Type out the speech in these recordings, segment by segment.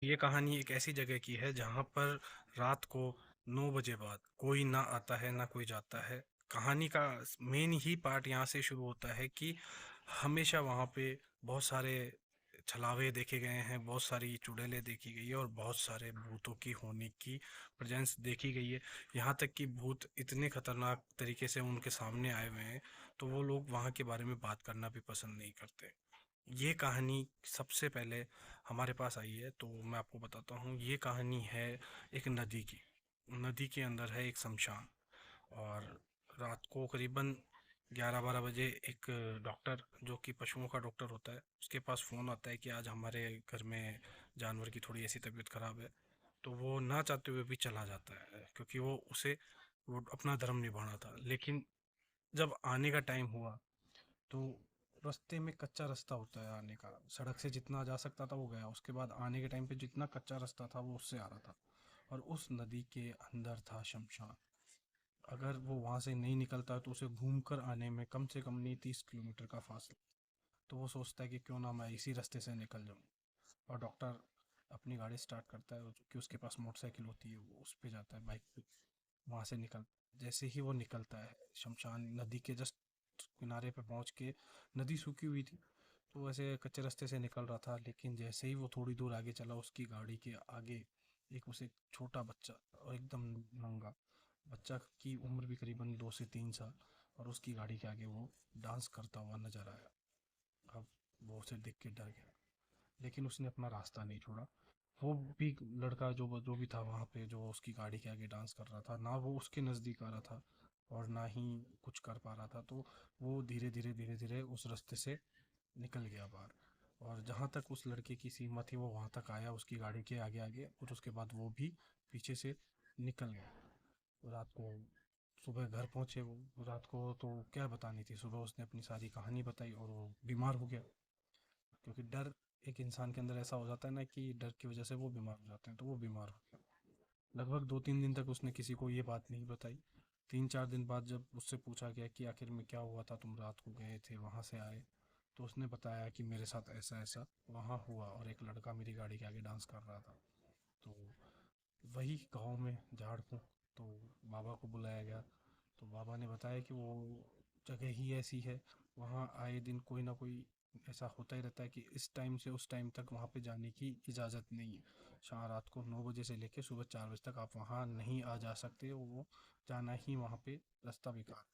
ये कहानी एक ऐसी जगह की है जहाँ पर रात को 9 बजे बाद कोई ना आता है ना कोई जाता है। कहानी का मेन ही पार्ट यहाँ से शुरू होता है कि हमेशा वहाँ पे बहुत सारे छलावे देखे गए हैं, बहुत सारी चुड़ैलें देखी गई है और बहुत सारे भूतों की होने की प्रेजेंस देखी गई है। यहाँ तक कि भूत इतने खतरनाक तरीके से उनके सामने आए हुए हैं तो वो लोग वहाँ के बारे में बात करना भी पसंद नहीं करते। ये कहानी सबसे पहले हमारे पास आई है तो मैं आपको बताता हूँ। ये कहानी है एक नदी की। नदी के अंदर है एक शमशान। और रात को करीबन 11-12 बजे एक डॉक्टर, जो कि पशुओं का डॉक्टर होता है, उसके पास फ़ोन आता है कि आज हमारे घर में जानवर की थोड़ी ऐसी तबीयत ख़राब है। तो वो ना चाहते हुए भी चला जाता है क्योंकि वो अपना धर्म निभाना था। लेकिन जब आने का टाइम हुआ तो रास्ते में कच्चा रास्ता होता है आने का। सड़क से जितना जा सकता था वो गया, उसके बाद आने के टाइम पे जितना कच्चा रास्ता था वो उससे आ रहा था। और उस नदी के अंदर था शमशान। अगर वो वहाँ से नहीं निकलता तो उसे घूम कर आने में कम से कम नहीं 30 किलोमीटर का फासला। तो वो सोचता है कि क्यों ना मैं इसी रास्ते से निकल जाऊँ। और डॉक्टर अपनी गाड़ी स्टार्ट करता है, कि उसके पास मोटरसाइकिल होती है, वो उस पर जाता है बाइक पे। वहाँ से निकल जैसे ही वो निकलता है शमशान नदी के जस्ट किनारे पे पहुँच के, नदी सूखी हुई थी तो वैसे कच्चे रास्ते से निकल रहा था। लेकिन जैसे ही वो थोड़ी दूर आगे चला, उसकी गाड़ी के आगे एक उसे छोटा बच्चा, और एकदम नंगा बच्चा की उम्र भी करीबन 2 से 3 साल, और उसकी गाड़ी के आगे वो डांस करता हुआ नजर आया। अब वो उसे देख के डर गया, लेकिन उसने अपना रास्ता नहीं छोड़ा। वो भी लड़का जो जो भी था वहाँ पे, जो उसकी गाड़ी के आगे डांस कर रहा था, ना वो उसके नज़दीक आ रहा था और ना ही कुछ कर पा रहा था। तो वो धीरे धीरे उस रास्ते से निकल गया बाहर। और जहाँ तक उस लड़के की सीमा थी वो वहाँ तक आया, उसकी गाड़ी के आगे आगे, और उसके बाद वो भी पीछे से निकल गया। रात को सुबह घर पहुँचे वो। रात को तो क्या बतानी थी, सुबह उसने अपनी सारी कहानी बताई और वो बीमार हो गया। क्योंकि डर एक इंसान के अंदर ऐसा हो जाता है ना कि डर की वजह से वो बीमार हो जाते हैं, तो वो बीमार हो गया। लगभग 2-3 दिन तक उसने किसी को ये बात नहीं बताई। 3-4 दिन बाद जब उससे पूछा गया कि आखिर में क्या हुआ था, तुम रात को गए थे वहाँ से आए, तो उसने बताया कि मेरे साथ ऐसा ऐसा वहाँ हुआ और एक लड़का मेरी गाड़ी के आगे डांस कर रहा था। तो वही गांव में झाड़ फूँक, तो बाबा को बुलाया गया। तो बाबा ने बताया कि वो जगह ही ऐसी है, वहाँ आए दिन कोई ना कोई ऐसा होता ही रहता है कि इस टाइम से उस टाइम तक वहाँ पे जाने की इजाज़त नहीं है। शाम रात को 9 बजे से लेकर सुबह 4 बजे तक आप वहाँ नहीं आ जा सकते, वो जाना ही वहाँ पे रास्ता बेकार।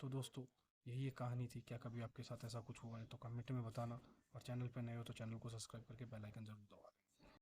तो दोस्तों, यही एक कहानी थी। क्या कभी आपके साथ ऐसा कुछ हुआ है तो कमेंट में बताना। और चैनल पर नए हो तो चैनल को सब्सक्राइब करके बेल आइकन जरूर दबाना।